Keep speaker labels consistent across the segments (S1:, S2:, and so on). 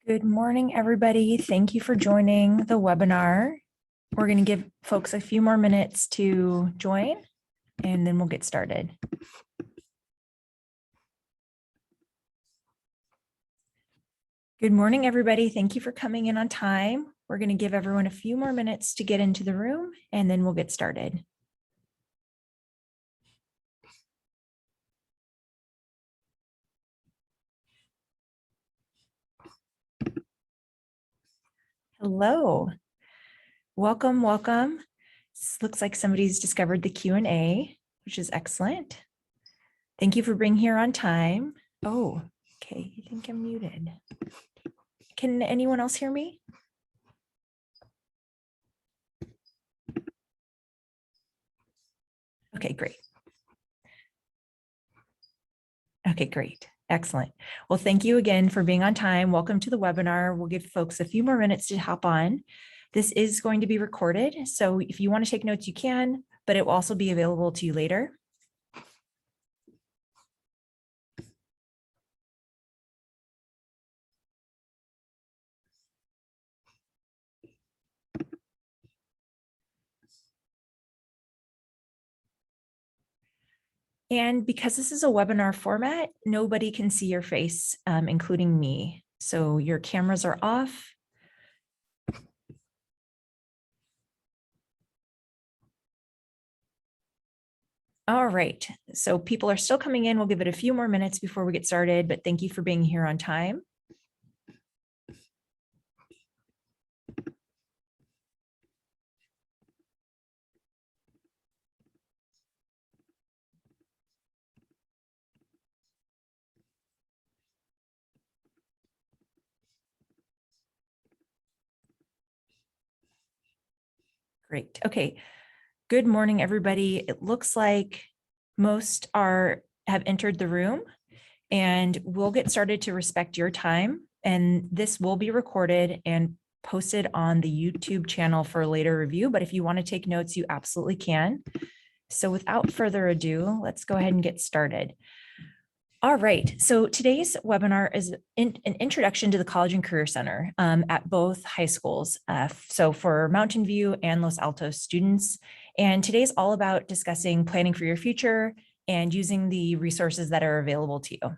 S1: Good morning, everybody. Thank you for joining the webinar. We're going to give folks a few more minutes to join, and then we'll get started. Good morning, everybody. Thank you for coming in on time. We're going to give everyone a few more minutes to get into the room, and then we'll get started. Hello. Welcome, welcome. This looks like somebody's discovered the Q&A, which is excellent. Thank you for being here on time. Oh, okay. I think I'm muted. Can anyone else hear me? Okay, great. Okay, great. Excellent. Well, thank you again for being on time. Welcome to the webinar. We'll give folks a few more minutes to hop on. This is going to be recorded, so if you want to take notes, you can, but it will also be available to you later. And because this is a webinar format, nobody can see your face, including me. So your cameras are off. All right, so people are still coming in. We'll give it a few more minutes before we get started, but thank you for being here on time. Great. Okay. Good morning, everybody. It looks like most have entered the room, and we'll get started to respect your time. And this will be recorded and posted on the YouTube channel for later review. But if you want to take notes, you absolutely can. So without further ado, let's go ahead and get started. All right, so today's webinar is an introduction to the College and Career Center at both high schools. So for Mountain View and Los Altos students. And today's all about discussing planning for your future and using the resources that are available to you.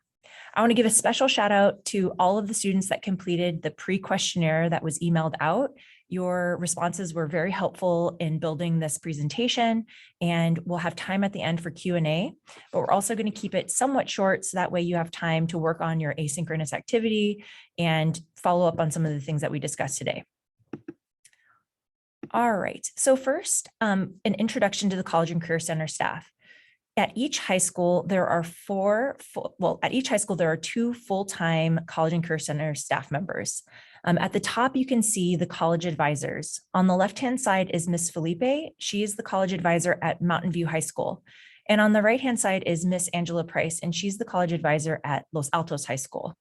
S1: I want to give a special shout out to all of the students that completed the pre-questionnaire that was emailed out. Your responses were very helpful in building this presentation, and we'll have time at the end for Q&A, but we're also going to keep it somewhat short so that way you have time to work on your asynchronous activity and follow up on some of the things that we discussed today. All right, so first, an introduction to the College and Career Center staff. At each high school, there are two full-time College and Career Center staff members. At the top, you can see the college advisors. On the left-hand side is Miss Felipe. She is the college advisor at Mountain View High School. And on the right-hand side is Miss Angela Price, and she's the college advisor at Los Altos High School.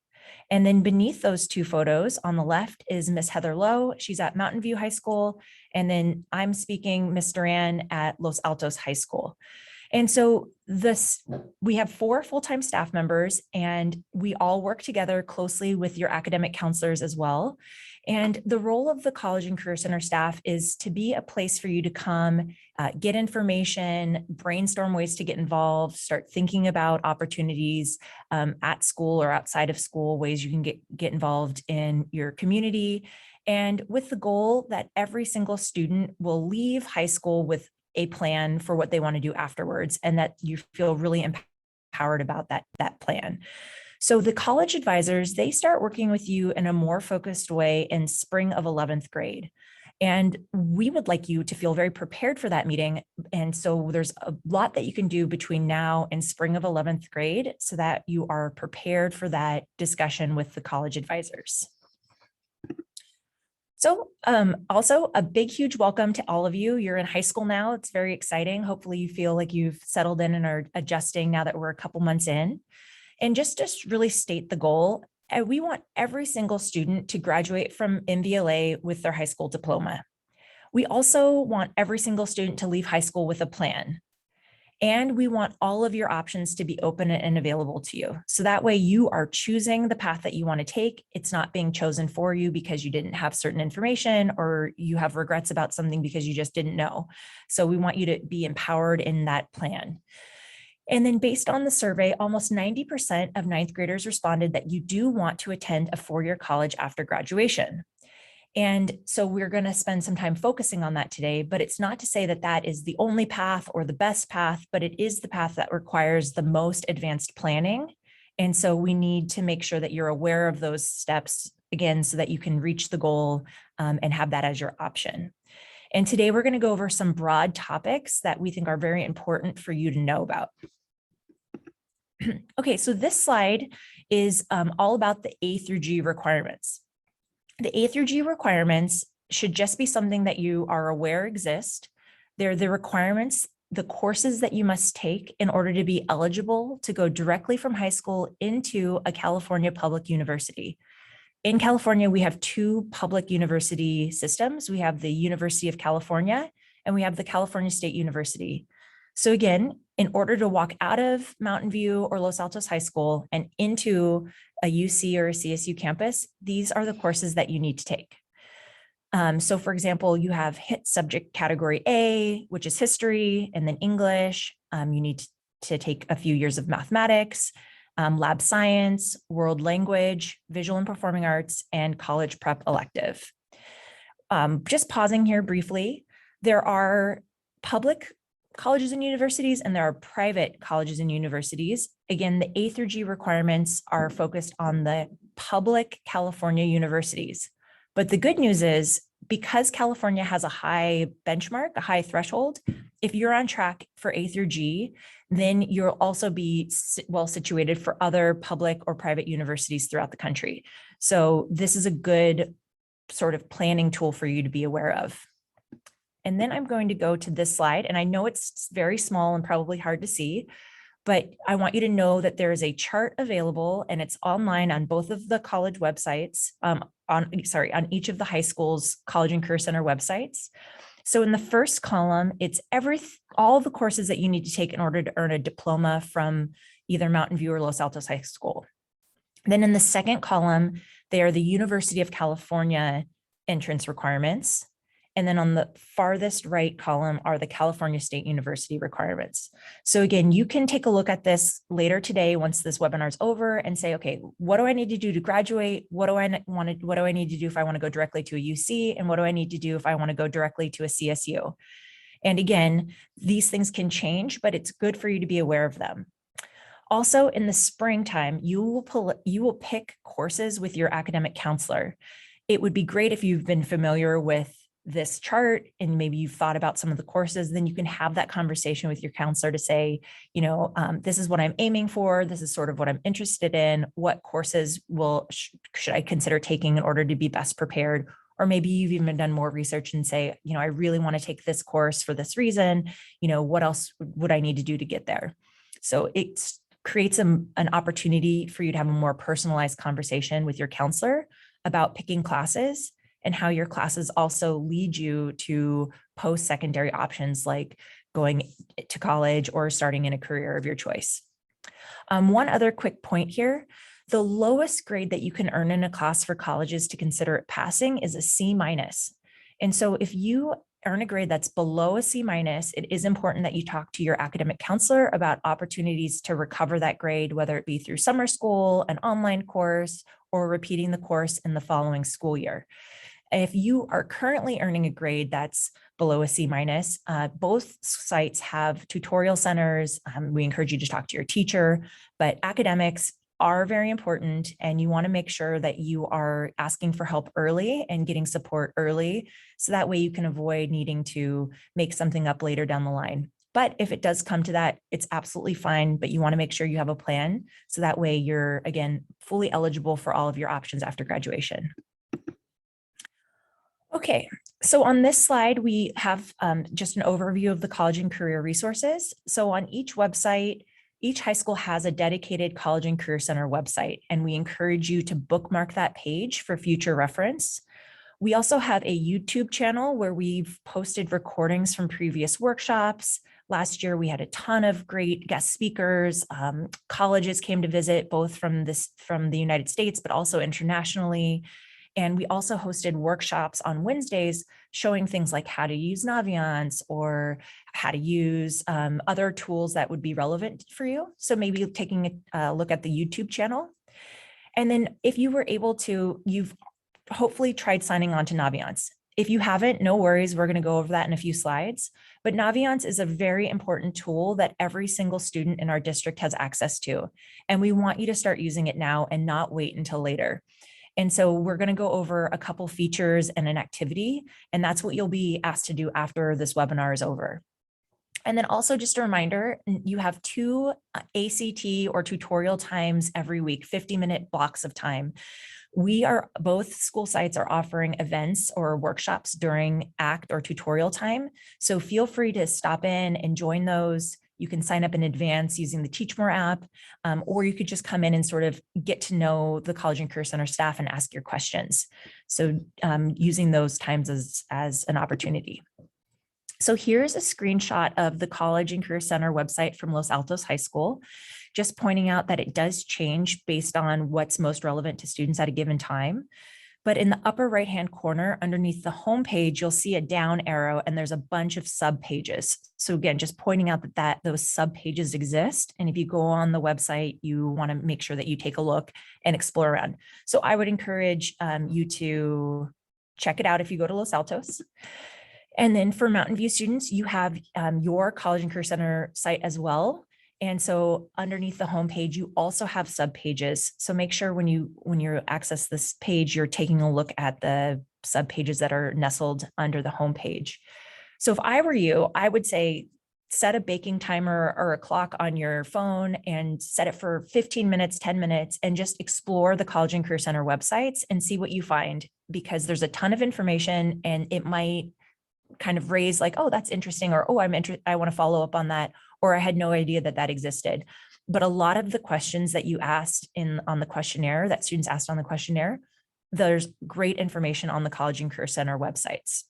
S1: And then beneath those two photos on the left is Miss Heather Lowe. She's at Mountain View High School. And then I'm speaking Miss Duran at Los Altos High School. And so we have 4 full-time staff members, and we all work together closely with your academic counselors as well. And the role of the College and Career Center staff is to be a place for you to come, get information, brainstorm ways to get involved, start thinking about opportunities at school or outside of school, ways you can get involved in your community. And with the goal that every single student will leave high school with a plan for what they want to do afterwards, and that you feel really empowered about that plan. So the college advisors, they start working with you in a more focused way in spring of 11th grade. And we would like you to feel very prepared for that meeting. And so there's a lot that you can do between now and spring of 11th grade so that you are prepared for that discussion with the college advisors. So also a big, huge welcome to all of you. You're in high school now. It's very exciting. Hopefully you feel like you've settled in and are adjusting now that we're a couple months in. And just to really state the goal, we want every single student to graduate from MVLA with their high school diploma. We also want every single student to leave high school with a plan. And we want all of your options to be open and available to you. So that way you are choosing the path that you want to take. It's not being chosen for you because you didn't have certain information or you have regrets about something because you just didn't know. So we want you to be empowered in that plan. And then based on the survey, almost 90% of ninth graders responded that you do want to attend a four-year college after graduation. And so we're going to spend some time focusing on that today, but it's not to say that that is the only path or the best path, but it is the path that requires the most advanced planning. And so we need to make sure that you're aware of those steps, again, so that you can reach the goal and have that as your option. And today we're going to go over some broad topics that we think are very important for you to know about. Okay, so this slide is all about the A through G requirements. The A through G requirements should just be something that you are aware exist. They're the requirements, the courses that you must take in order to be eligible to go directly from high school into a California public university. In California, we have two public university systems. We have the University of California and we have the California State University. So again, in order to walk out of Mountain View or Los Altos High School and into a UC or a CSU campus, these are the courses that you need to take. So for example, you have HIT subject category A, which is history, and then English. You need to take a few years of mathematics, lab science, world language, visual and performing arts, and college prep elective. Just pausing here briefly, there are public colleges and universities, and there are private colleges and universities. Again, the A through G requirements are focused on the public California universities. But the good news is, because California has a high benchmark, a high threshold, if you're on track for A through G, then you'll also be well situated for other public or private universities throughout the country. So this is a good sort of planning tool for you to be aware of. And then I'm going to go to this slide, and I know it's very small and probably hard to see, but I want you to know that there is a chart available and it's online on both of the college websites, on each of the high schools' college and career center websites. So in the first column, it's all the courses that you need to take in order to earn a diploma from either Mountain View or Los Altos High School. Then in the second column, they are the University of California entrance requirements. And then on the farthest right column are the California State University requirements. So again, you can take a look at this later today once this webinar is over and say, okay, what do I need to do to graduate? What do I need to do if I want to go directly to a UC? And what do I need to do if I want to go directly to a CSU? And again, these things can change, but it's good for you to be aware of them. Also, in the springtime, you will pick courses with your academic counselor. It would be great if you've been familiar with this chart and maybe you've thought about some of the courses, then you can have that conversation with your counselor to say, this is what I'm aiming for. This is sort of what I'm interested in. What courses should I consider taking in order to be best prepared? Or maybe you've even done more research and say, I really want to take this course for this reason. What else would I need to do to get there? So it creates an opportunity for you to have a more personalized conversation with your counselor about picking classes and how your classes also lead you to post-secondary options like going to college or starting in a career of your choice. One other quick point here, the lowest grade that you can earn in a class for colleges to consider it passing is a C-. And so if you earn a grade that's below a C-, it is important that you talk to your academic counselor about opportunities to recover that grade, whether it be through summer school, an online course, or repeating the course in the following school year. If you are currently earning a grade that's below a C-, both sites have tutorial centers. We encourage you to talk to your teacher, but academics are very important, and you want to make sure that you are asking for help early and getting support early, so that way you can avoid needing to make something up later down the line. But if it does come to that, it's absolutely fine, but you want to make sure you have a plan, so that way you're, again, fully eligible for all of your options after graduation. Okay, so on this slide, we have just an overview of the college and career resources. So on each website, each high school has a dedicated College and Career Center website, and we encourage you to bookmark that page for future reference. We also have a YouTube channel where we've posted recordings from previous workshops, Last year, we had a ton of great guest speakers. Colleges came to visit, both from the United States, but also internationally. And we also hosted workshops on Wednesdays showing things like how to use Naviance or how to use other tools that would be relevant for you. So maybe taking a look at the YouTube channel. And then if you were able to, you've hopefully tried signing on to Naviance. If you haven't, no worries. We're going to go over that in a few slides. But Naviance is a very important tool that every single student in our district has access to. And we want you to start using it now and not wait until later. And so we're going to go over a couple features and an activity, and that's what you'll be asked to do after this webinar is over. And then also just a reminder, you have 2 ACT or tutorial times every week, 50-minute blocks of time. Both school sites are offering events or workshops during ACT or tutorial time. So feel free to stop in and join those. You can sign up in advance using the Teach More app, or you could just come in and sort of get to know the College and Career Center staff and ask your questions. So using those times as an opportunity. So here's a screenshot of the College and Career Center website from Los Altos High School, just pointing out that it does change based on what's most relevant to students at a given time. But in the upper right-hand corner, underneath the home page, you'll see a down arrow and there's a bunch of sub pages. So again, just pointing out that those sub pages exist. And if you go on the website, you want to make sure that you take a look and explore around. So I would encourage you to check it out if you go to Los Altos. And then for Mountain View students, you have your College and Career Center site as well. And so underneath the homepage, you also have subpages. So make sure when you access this page, you're taking a look at the subpages that are nestled under the homepage. So if I were you, I would say set a baking timer or a clock on your phone and set it for 15 minutes, 10 minutes, and just explore the College and Career Center websites and see what you find, because there's a ton of information and it might kind of raise like, oh, that's interesting, or, oh, I want to follow up on that, or I had no idea that existed. But a lot of the questions that you asked on the questionnaire, that students asked on the questionnaire, there's great information on the College and Career Center websites.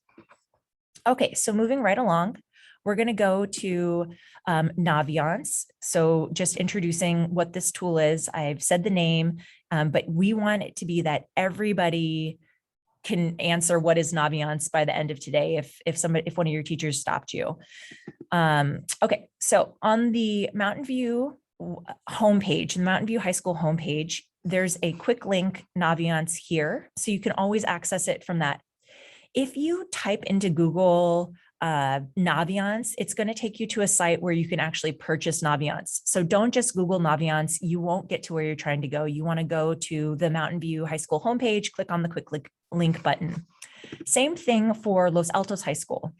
S1: Okay, so moving right along, we're going to go to Naviance. So just introducing what this tool is. I've said the name, but we want it to be that everybody can answer what is Naviance by the end of today if one of your teachers stopped you. Okay, so on the Mountain View homepage, the Mountain View High School homepage, there's a quick link Naviance here, so you can always access it from that. If you type into Google Naviance, it's going to take you to a site where you can actually purchase Naviance. So don't just Google Naviance. You won't get to where you're trying to go. You want to go to the Mountain View High School homepage, click on the quick link button. Same thing for Los Altos High School.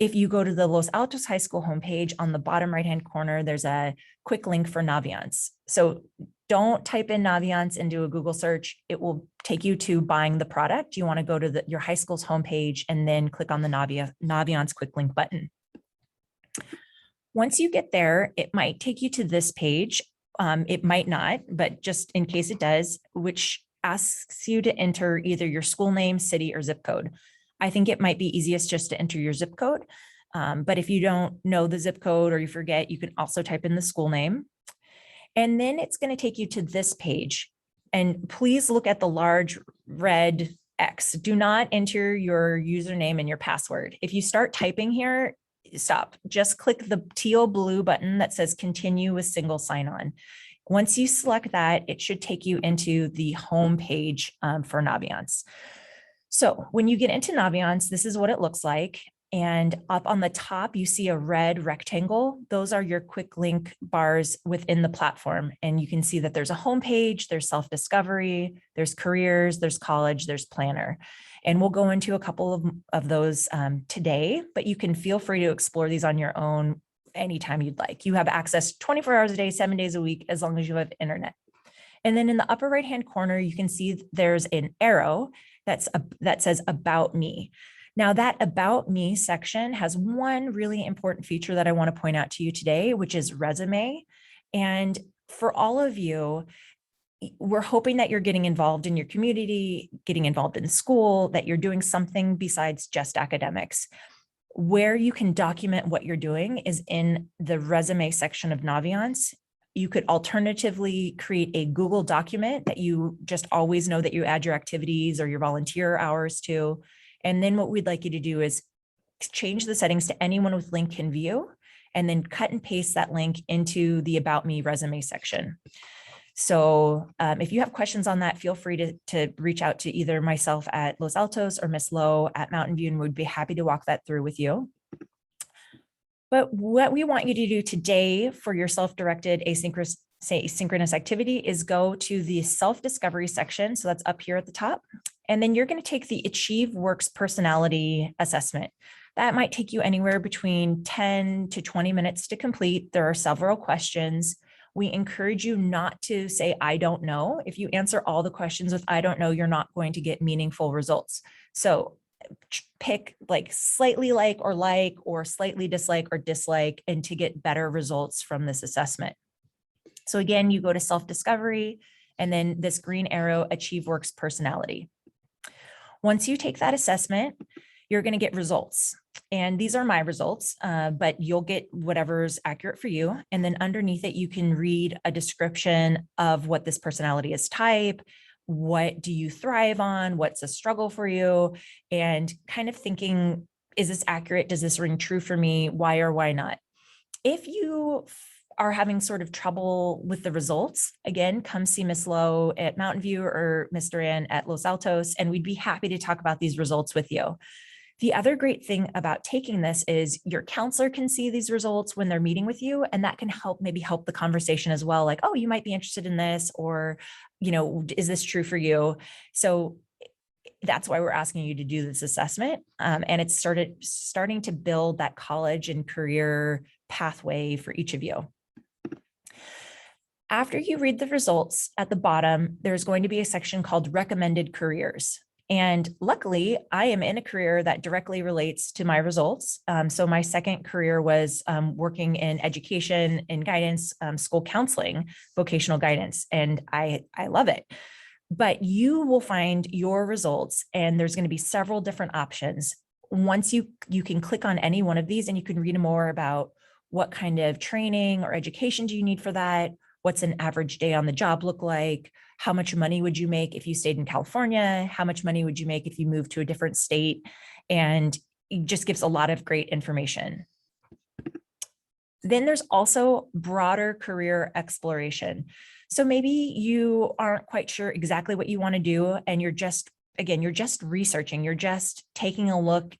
S1: If you go to the Los Altos High School homepage, on the bottom right-hand corner, there's a quick link for Naviance. So don't type in Naviance and do a Google search. It will take you to buying the product. You want to go to your high school's homepage and then click on the Naviance quick link button. Once you get there, it might take you to this page. It might not, but just in case it does, which asks you to enter either your school name, city, or zip code. I think it might be easiest just to enter your zip code. But if you don't know the zip code or you forget, you can also type in the school name. And then it's going to take you to this page. And please look at the large red X. Do not enter your username and your password. If you start typing here, stop. Just click the teal blue button that says continue with single sign-on. Once you select that, it should take you into the home page for Naviance. So when you get into Naviance, this is what it looks like. And up on the top, you see a red rectangle. Those are your quick link bars within the platform. And you can see that there's a home page, there's self-discovery, there's careers, there's college, there's planner. And we'll go into a couple of those today, but you can feel free to explore these on your own anytime you'd like. You have access 24 hours a day, 7 days a week, as long as you have internet. And then in the upper right-hand corner, you can see there's an arrow that says About Me. Now that About Me section has one really important feature that I want to point out to you today, which is resume. And for all of you, we're hoping that you're getting involved in your community, getting involved in school, that you're doing something besides just academics. Where you can document what you're doing is in the resume section of Naviance. You could alternatively create a Google document that you just always know that you add your activities or your volunteer hours to. And then what we'd like you to do is change the settings to anyone with link can view, and then cut and paste that link into the About Me resume section. So if you have questions on that, feel free to reach out to either myself at Los Altos or Miss Lowe at Mountain View, and we'd be happy to walk that through with you. But what we want you to do today for your self-directed asynchronous activity is go to the self-discovery section. So that's up here at the top. And then you're going to take the Achieve Works personality assessment. That might take you anywhere between 10 to 20 minutes to complete. There are several questions. We encourage you not to say, I don't know. If you answer all the questions with I don't know, you're not going to get meaningful results. So pick like slightly like or slightly dislike or dislike, and to get better results from this assessment. So again, you go to self-discovery and then this green arrow, Achieve Works personality. Once you take that assessment, you're going to get results. And these are my results, but you'll get whatever's accurate for you. And then underneath it, you can read a description of what this personality is type, what do you thrive on, what's a struggle for you, and kind of thinking, is this accurate? Does this ring true for me? Why or why not? If you are having sort of trouble with the results, again, come see Miss Lowe at Mountain View or Mr. Ann at Los Altos, and we'd be happy to talk about these results with you. The other great thing about taking this is your counselor can see these results when they're meeting with you, and that can maybe help the conversation as well. Like, oh, you might be interested in this, or, is this true for you? So that's why we're asking you to do this assessment. And it's starting to build that college and career pathway for each of you. After you read the results at the bottom, there's going to be a section called Recommended Careers. And luckily, I am in a career that directly relates to my results. So my second career was working in education and guidance, school counseling, vocational guidance, and I love it. But you will find your results, and there's going to be several different options. Once you can click on any one of these, and you can read more about what kind of training or education do you need for that. What's an average day on the job look like? How much money would you make if you stayed in California? How much money would you make if you moved to a different state? And it just gives a lot of great information. Then there's also broader career exploration. So maybe you aren't quite sure exactly what you want to do, and you're just researching, you're just taking a look,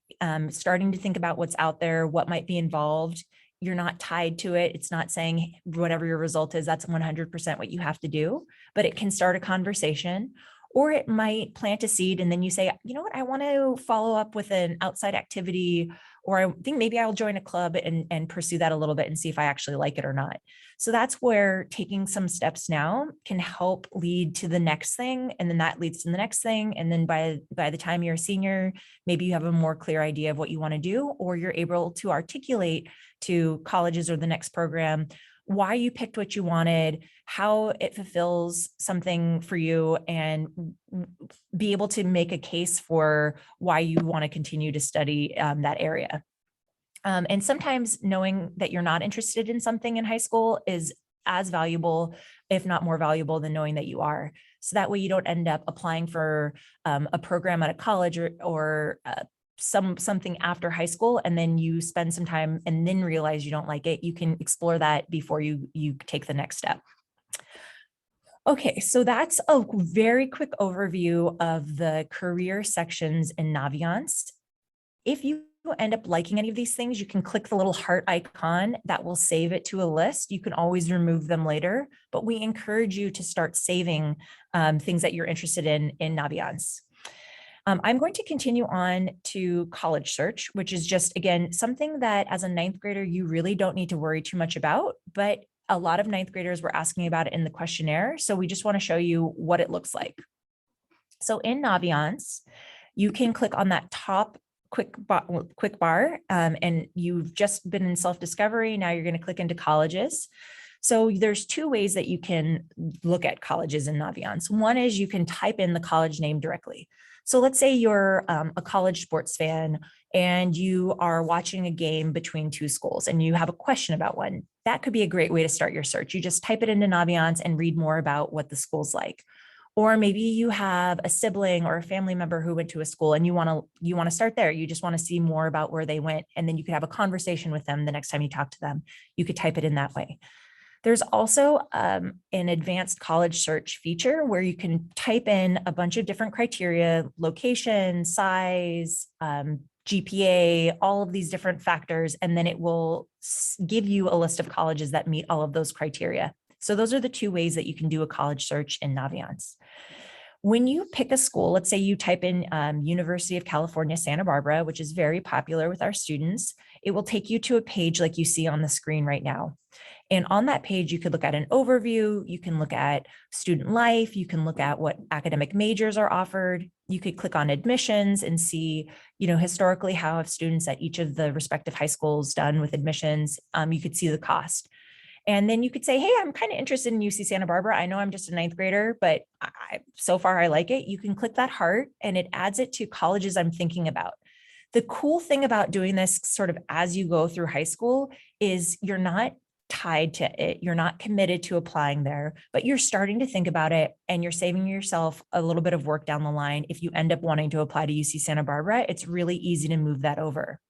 S1: starting to think about what's out there, what might be involved. You're not tied to it. It's not saying whatever your result is, that's 100% what you have to do, but it can start a conversation, or it might plant a seed. And then you say, you know what, I want to follow up with an outside activity, or I think maybe I'll join a club and pursue that a little bit and see if I actually like it or not. So that's where taking some steps now can help lead to the next thing. And then that leads to the next thing. And then by the time you're a senior, maybe you have a more clear idea of what you want to do, or you're able to articulate to colleges or the next program why you picked what you wanted, how it fulfills something for you, and be able to make a case for why you want to continue to study that area. And sometimes knowing that you're not interested in something in high school is as valuable, if not more valuable, than knowing that you are. So that way you don't end up applying for a program at a college or something after high school, and then you spend some time and then realize you don't like it. You can explore that before you take the next step. Okay, so that's a very quick overview of the career sections in Naviance. If you end up liking any of these things, you can click the little heart icon that will save it to a list. You can always remove them later, but we encourage you to start saving things that you're interested in Naviance. I'm going to continue on to college search, which is just, again, something that as a ninth grader, you really don't need to worry too much about, but a lot of ninth graders were asking about it in the questionnaire. So we just want to show you what it looks like. So in Naviance, you can click on that top quick bar, and you've just been in self-discovery. Now you're going to click into colleges. So there's two ways that you can look at colleges in Naviance. One is you can type in the college name directly. So let's say you're a college sports fan and you are watching a game between two schools and you have a question about one. That could be a great way to start your search. You just type it into Naviance and read more about what the school's like. Or maybe you have a sibling or a family member who went to a school and you want to start there. You just want to see more about where they went. And then you could have a conversation with them the next time you talk to them. You could type it in that way. There's also an advanced college search feature where you can type in a bunch of different criteria, location, size, GPA, all of these different factors, and then it will give you a list of colleges that meet all of those criteria. So those are the two ways that you can do a college search in Naviance. When you pick a school, let's say you type in University of California, Santa Barbara, which is very popular with our students, it will take you to a page like you see on the screen right now. And on that page, you could look at an overview, you can look at student life, you can look at what academic majors are offered, you could click on admissions and see, historically, how have students at each of the respective high schools done with admissions. You could see the cost. And then you could say, hey, I'm kind of interested in UC Santa Barbara. I know I'm just a ninth grader, but so far I like it. You can click that heart and it adds it to colleges I'm thinking about. The cool thing about doing this sort of as you go through high school is you're not tied to it. You're not committed to applying there, but you're starting to think about it and you're saving yourself a little bit of work down the line. If you end up wanting to apply to UC Santa Barbara, it's really easy to move that over.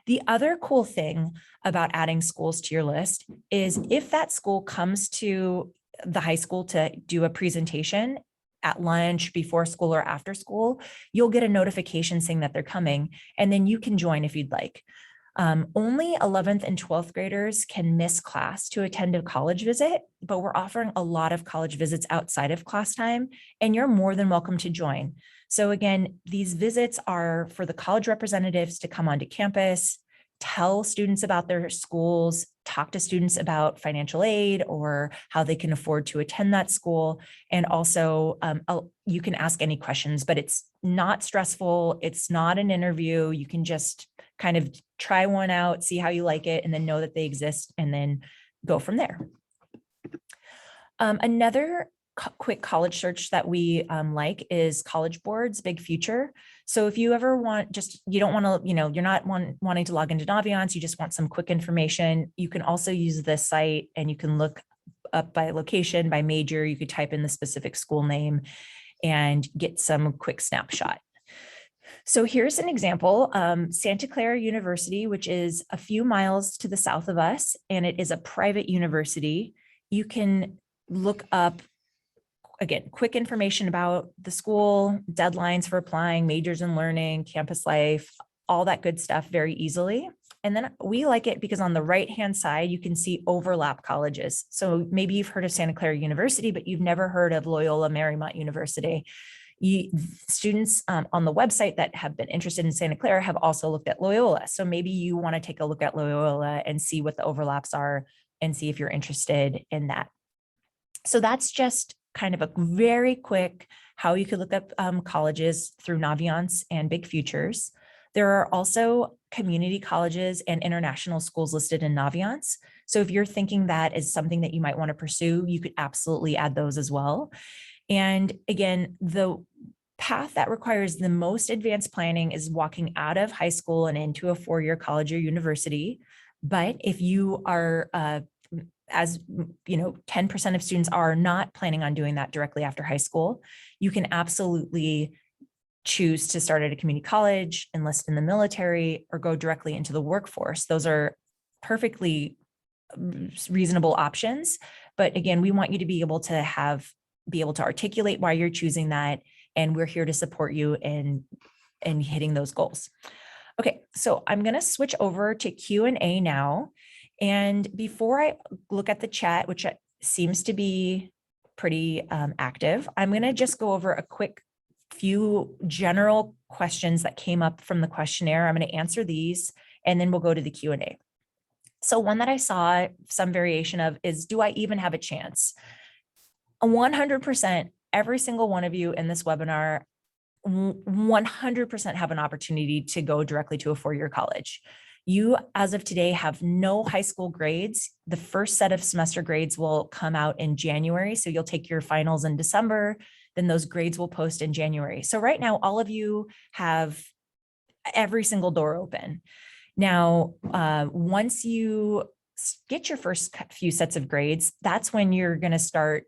S1: The other cool thing about adding schools to your list is if that school comes to the high school to do a presentation at lunch, before school, or after school, you'll get a notification saying that they're coming, and then you can join if you'd like. Only 11th and 12th graders can miss class to attend a college visit, but we're offering a lot of college visits outside of class time, and you're more than welcome to join. So again, these visits are for the college representatives to come onto campus, tell students about their schools, talk to students about financial aid or how they can afford to attend that school. And also you can ask any questions, but it's not stressful. It's not an interview. You can just kind of try one out, see how you like it, and then know that they exist and then go from there. Another quick college search that we like is College Board's Big Future. So if you ever want, you don't want to, you're not wanting to log into Naviance, you just want some quick information, you can also use this site and you can look up by location, by major, you could type in the specific school name and get some quick snapshot. So here's an example, Santa Clara University, which is a few miles to the south of us, and it is a private university. You can look up, again, quick information about the school, deadlines for applying, majors in learning, campus life, all that good stuff very easily. And then we like it because on the right-hand side, you can see overlap colleges. So maybe you've heard of Santa Clara University, but you've never heard of Loyola Marymount University. Students on the website that have been interested in Santa Clara have also looked at Loyola. So maybe you want to take a look at Loyola and see what the overlaps are and see if you're interested in that. So that's just kind of a very quick how you could look up colleges through Naviance and Big Futures. There are also community colleges and international schools listed in Naviance. So if you're thinking that is something that you might want to pursue, you could absolutely add those as well. And again, the path that requires the most advanced planning is walking out of high school and into a four-year college or university. But if you are, as you know, 10% of students are not planning on doing that directly after high school, you can absolutely choose to start at a community college, enlist in the military, or go directly into the workforce. Those are perfectly reasonable options. But again, we want you to be able to articulate why you're choosing that. And we're here to support you in hitting those goals. Okay, so I'm going to switch over to Q&A now. And before I look at the chat, which seems to be pretty active, I'm going to just go over a quick few general questions that came up from the questionnaire. I'm going to answer these, and then we'll go to the Q&A. So one that I saw some variation of is, do I even have a chance? 100%, every single one of you in this webinar, 100% have an opportunity to go directly to a four-year college. You, as of today, have no high school grades. The first set of semester grades will come out in January. So you'll take your finals in December. then those grades will post in January. So right now, all of you have every single door open. Now, once you get your first few sets of grades, that's when you're going to start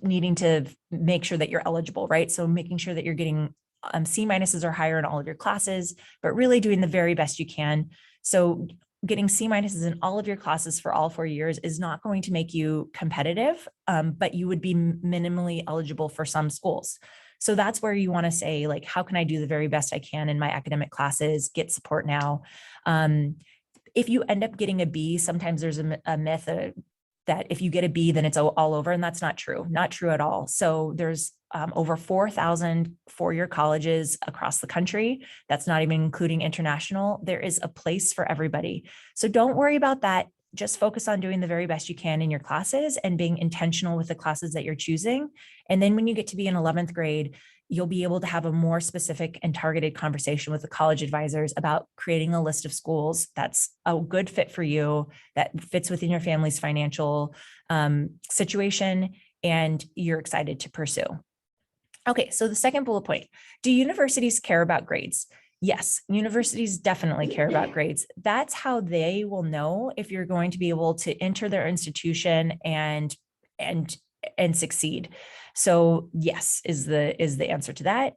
S1: needing to make sure that you're eligible, right? So making sure that you're getting C minuses or higher in all of your classes, but really doing the very best you can. So getting C minuses in all of your classes for all 4 years is not going to make you competitive, but you would be minimally eligible for some schools. So that's where you want to say, like, how can I do the very best I can in my academic classes, get support now? If you end up getting a B, sometimes there's a myth that if you get a B, then it's all over. And that's not true, not true at all. So there's over 4,000 four-year colleges across the country. That's not even including international. There is a place for everybody. So don't worry about that. Just focus on doing the very best you can in your classes and being intentional with the classes that you're choosing. And then when you get to be in 11th grade, you'll be able to have a more specific and targeted conversation with the college advisors about creating a list of schools that's a good fit for you, that fits within your family's financial situation, and you're excited to pursue. Okay, so the second bullet point, do universities care about grades? Yes, universities definitely care about grades. That's how they will know if you're going to be able to enter their institution and succeed. So yes, is the answer to that.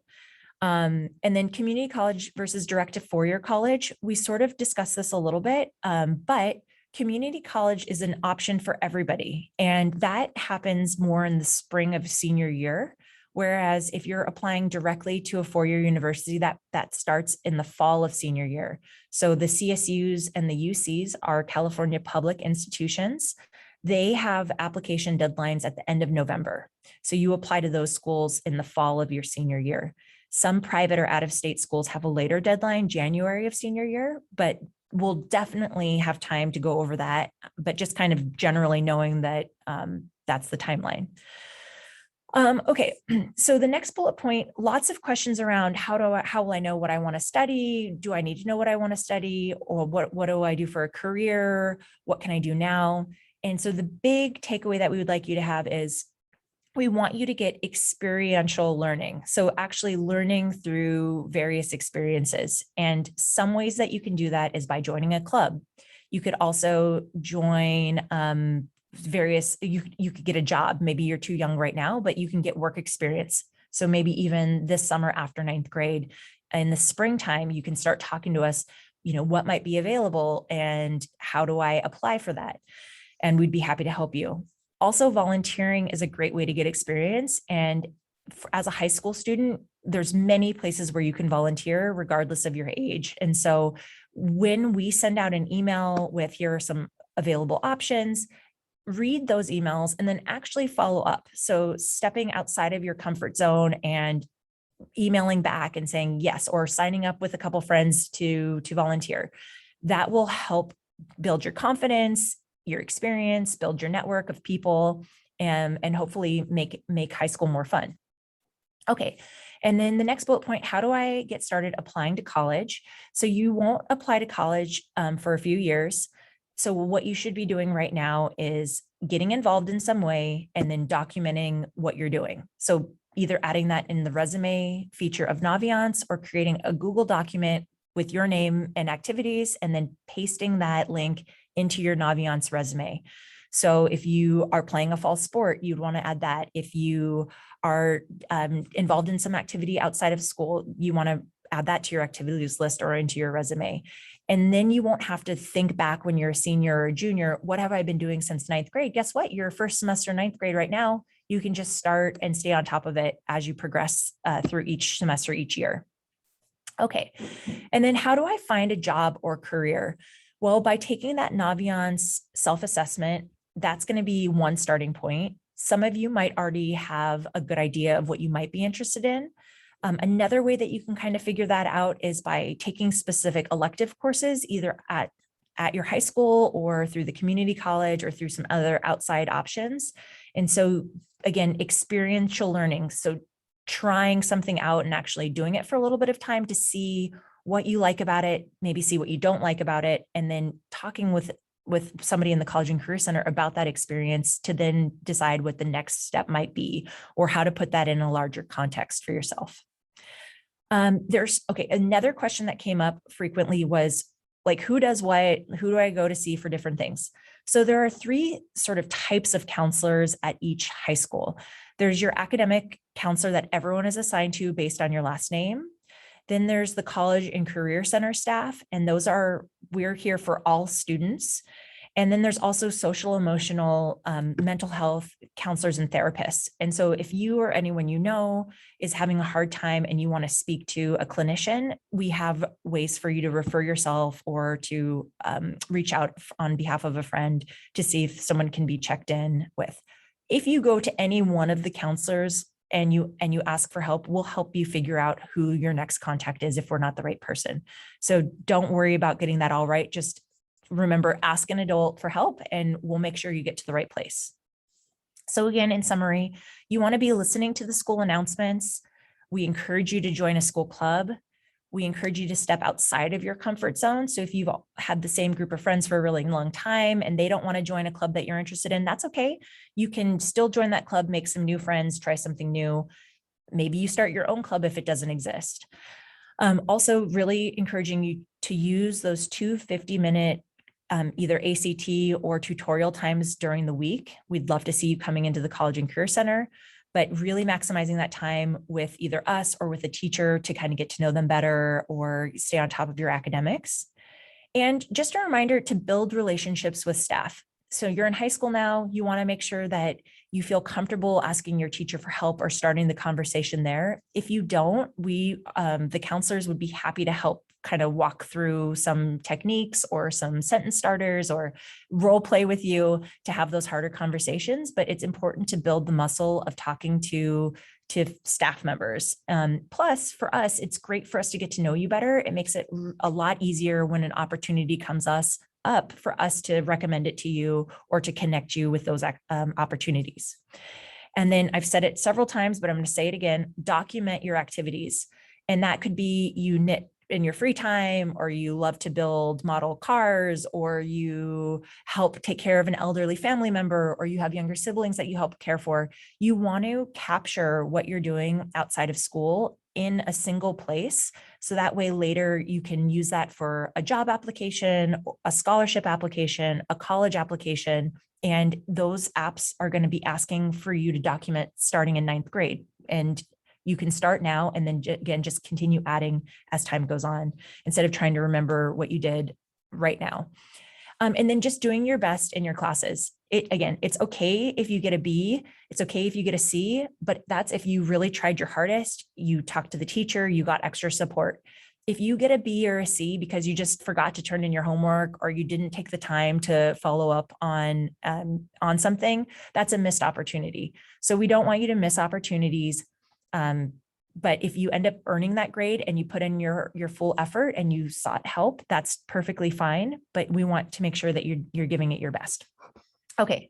S1: And then community college versus direct to four-year college. We sort of discussed this a little bit, but community college is an option for everybody. And that happens more in the spring of senior year. Whereas if you're applying directly to a four-year university, that starts in the fall of senior year. So the CSUs and the UCs are California public institutions. They have application deadlines at the end of November. So you apply to those schools in the fall of your senior year. Some private or out-of-state schools have a later deadline, January of senior year, but we'll definitely have time to go over that, but just kind of generally knowing that that's the timeline. Okay, so the next bullet point, lots of questions around how will I know what I want to study? Do I need to know what I want to study? Or what do I do for a career? What can I do now? And so the big takeaway that we would like you to have is we want you to get experiential learning. So actually learning through various experiences. And some ways that you can do that is by joining a club. You could also join you could get a job. Maybe you're too young right now, but you can get work experience. So maybe even this summer after 9th grade, in the springtime, you can start talking to us, what might be available and how do I apply for that? And we'd be happy to help you. Also, volunteering is a great way to get experience. And as a high school student, there's many places where you can volunteer regardless of your age. And so when we send out an email with here are some available options, read those emails and then actually follow up. So stepping outside of your comfort zone and emailing back and saying yes, or signing up with a couple friends to volunteer. That will help build your confidence, your experience, build your network of people, and hopefully make high school more fun. Okay. And then the next bullet point, how do I get started applying to college? So you won't apply to college for a few years. So what you should be doing right now is getting involved in some way and then documenting what you're doing. So either adding that in the resume feature of Naviance or creating a Google document with your name and activities and then pasting that link into your Naviance resume. So if you are playing a fall sport, you'd want to add that. If you are involved in some activity outside of school, you want to add that to your activities list or into your resume. And then you won't have to think back when you're a senior or a junior, what have I been doing since 9th grade? Guess what? You're first semester 9th grade right now. You can just start and stay on top of it as you progress through each semester, each year. Okay. And then how do I find a job or career? Well, by taking that Naviance self-assessment, that's going to be one starting point. Some of you might already have a good idea of what you might be interested in. Another way that you can kind of figure that out is by taking specific elective courses, either at your high school or through the community college or through some other outside options. And so again, experiential learning. So trying something out and actually doing it for a little bit of time to see what you like about it, maybe see what you don't like about it, and then talking with with somebody in the College and Career Center about that experience to then decide what the next step might be or how to put that in a larger context for yourself. Another question that came up frequently was like, who does what? Who do I go to see for different things? So there are three sort of types of counselors at each high school. There's your academic counselor that everyone is assigned to based on your last name. Then there's the College and Career Center staff, and we're here for all students. And then there's also social, emotional, mental health counselors and therapists. And so if you or anyone you know is having a hard time and you want to speak to a clinician, we have ways for you to refer yourself or to reach out on behalf of a friend to see if someone can be checked in with. If you go to any one of the counselors and you ask for help, we'll help you figure out who your next contact is if we're not the right person. So don't worry about getting that all right. Just remember, ask an adult for help and we'll make sure you get to the right place. So again, in summary, you want to be listening to the school announcements. We encourage you to join a school club. We encourage you to step outside of your comfort zone. So if you've had the same group of friends for a really long time and they don't want to join a club that you're interested in, that's okay. You can still join that club, make some new friends, try something new. Maybe you start your own club if it doesn't exist. Also really encouraging you to use those 2 50-minute either ACT or tutorial times during the week. We'd love to see you coming into the College and Career Center, but really maximizing that time with either us or with a teacher to kind of get to know them better or stay on top of your academics. And just a reminder to build relationships with staff. So you're in high school now, you want to make sure that you feel comfortable asking your teacher for help or starting the conversation there. If you don't, the counselors would be happy to help kind of walk through some techniques or some sentence starters or role play with you to have those harder conversations. But it's important to build the muscle of talking to staff members. Plus, for us, it's great for us to get to know you better. It makes it a lot easier when an opportunity comes up for us to recommend it to you or to connect you with those opportunities. And then I've said it several times, but I'm going to say it again, document your activities. And that could be you knit in your free time, or you love to build model cars, or you help take care of an elderly family member, or you have younger siblings that you help care for. You want to capture what you're doing outside of school in a single place. So that way later you can use that for a job application, a scholarship application, a college application. And those apps are going to be asking for you to document starting in 9th grade. And you can start now and then again, just continue adding as time goes on instead of trying to remember what you did right now. And then just doing your best in your classes. It's okay if you get a B, it's okay if you get a C, but that's if you really tried your hardest, you talked to the teacher, you got extra support. If you get a B or a C because you just forgot to turn in your homework or you didn't take the time to follow up on something, that's a missed opportunity. So we don't want you to miss opportunities. But if you end up earning that grade and you put in your full effort and you sought help, that's perfectly fine. But we want to make sure that you're giving it your best. Okay,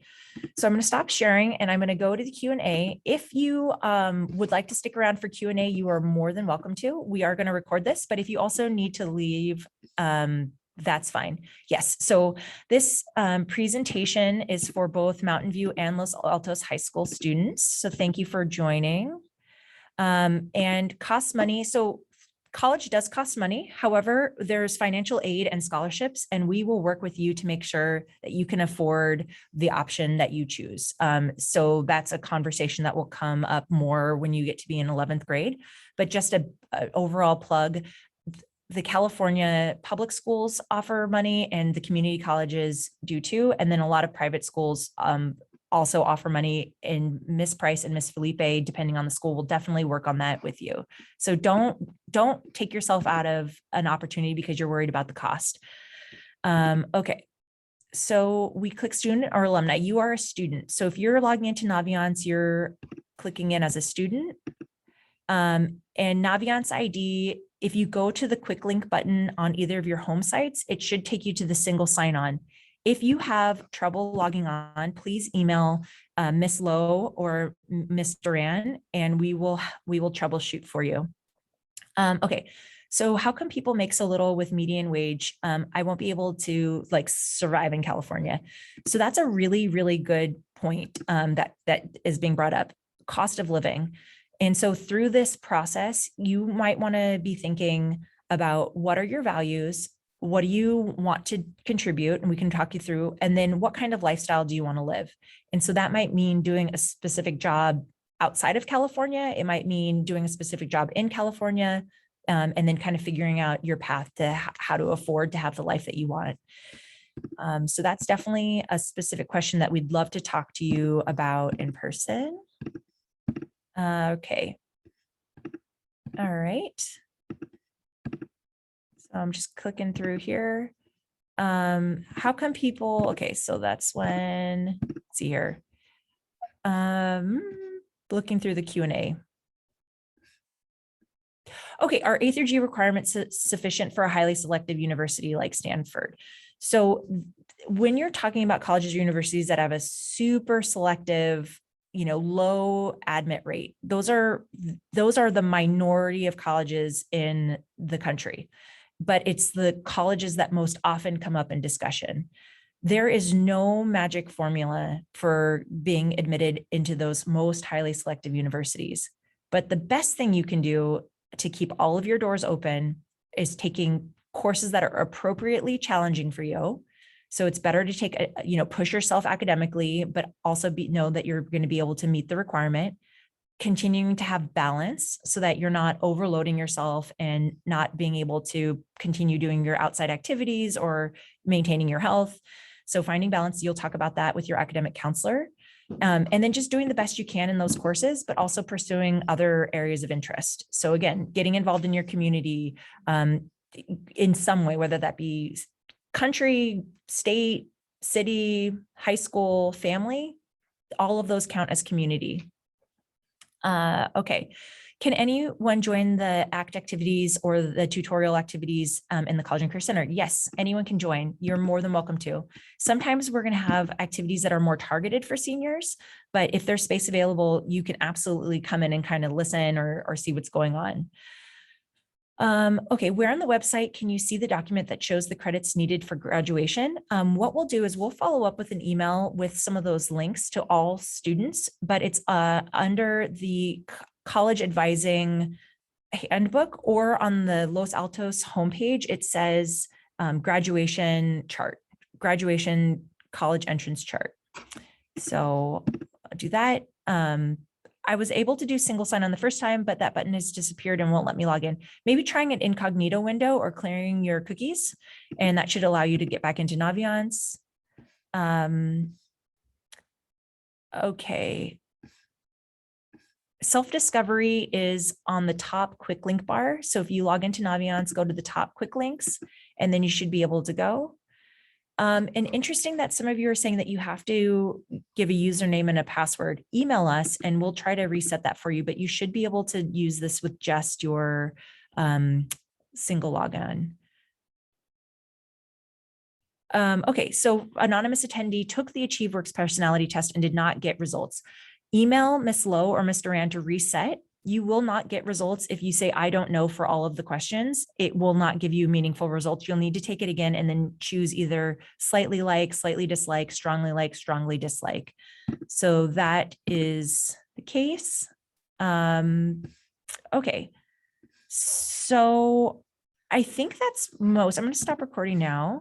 S1: so I'm going to stop sharing and I'm going to go to the Q&A. If you would like to stick around for Q&A, you are more than welcome to. We are going to record this, but if you also need to leave, that's fine. Yes, so this presentation is for both Mountain View and Los Altos High School students. So thank you for joining. And costs money. So college does cost money. However, there's financial aid and scholarships, and we will work with you to make sure that you can afford the option that you choose. So that's a conversation that will come up more when you get to be in 11th grade, but just a overall plug. The California public schools offer money and the community colleges do too. And then a lot of private schools also offer money, and Miss Price and Miss Felipe, depending on the school, will definitely work on that with you. So don't take yourself out of an opportunity because you're worried about the cost. Okay. So we click student or alumni. You are a student. So if you're logging into Naviance, you're clicking in as a student. And Naviance ID, if you go to the quick link button on either of your home sites, it should take you to the single sign-on. If you have trouble logging on, please email Miss Lowe or Miss Duran, and we will troubleshoot for you. Okay, So how come people make so little with median wage? I won't be able to like survive in California. So that's a really, really good point that is being brought up. Cost of living. And so through this process, you might want to be thinking about what are your values? What do you want to contribute? And we can talk you through. And then what kind of lifestyle do you want to live? And so that might mean doing a specific job outside of California. It might mean doing a specific job in California, and then kind of figuring out your path to how to afford to have the life that you want. So that's definitely a specific question that we'd love to talk to you about in person. Okay. All right. So I'm just clicking through here. How come people, okay, so that's when, let's see here. Looking through the Q&A. Okay, are A through G requirements sufficient for a highly selective university like Stanford? So when you're talking about colleges or universities that have a super selective, low admit rate, those are the minority of colleges in the country, but it's the colleges that most often come up in discussion. There is no magic formula for being admitted into those most highly selective universities. But the best thing you can do to keep all of your doors open is taking courses that are appropriately challenging for you. So it's better to take, push yourself academically, but also know that you're going to be able to meet the requirement. Continuing to have balance so that you're not overloading yourself and not being able to continue doing your outside activities or maintaining your health. So finding balance, you'll talk about that with your academic counselor. And then just doing the best you can in those courses, but also pursuing other areas of interest. So again, getting involved in your community in some way, whether that be country, state, city, high school, family, all of those count as community. Okay. Can anyone join the ACT activities or the tutorial activities in the College and Career Center? Yes, anyone can join. You're more than welcome to. Sometimes we're going to have activities that are more targeted for seniors, but if there's space available, you can absolutely come in and kind of listen or see what's going on. Okay, where on the website can you see the document that shows the credits needed for graduation? What we'll do is we'll follow up with an email with some of those links to all students, but it's under the college advising handbook, or on the Los Altos homepage, it says graduation chart, graduation college entrance chart. So I'll do that. I was able to do single sign on the first time, but that button has disappeared and won't let me log in. Maybe trying an incognito window or clearing your cookies, and that should allow you to get back into Naviance. Okay. Self-discovery is on the top quick link bar. So if you log into Naviance, go to the top quick links, and then you should be able to go. And interesting that some of you are saying that you have to give a username and a password. Email us and we'll try to reset that for you, but you should be able to use this with just your single login. Okay, so anonymous attendee took the AchieveWorks personality test and did not get results. Email Ms. Lowe or Mr. Rand to reset. You will not get results if you say, I don't know for all of the questions. It will not give you meaningful results. You'll need to take it again and then choose either slightly like, slightly dislike, strongly dislike. So that is the case. Okay. So I think that's most. I'm going to stop recording now.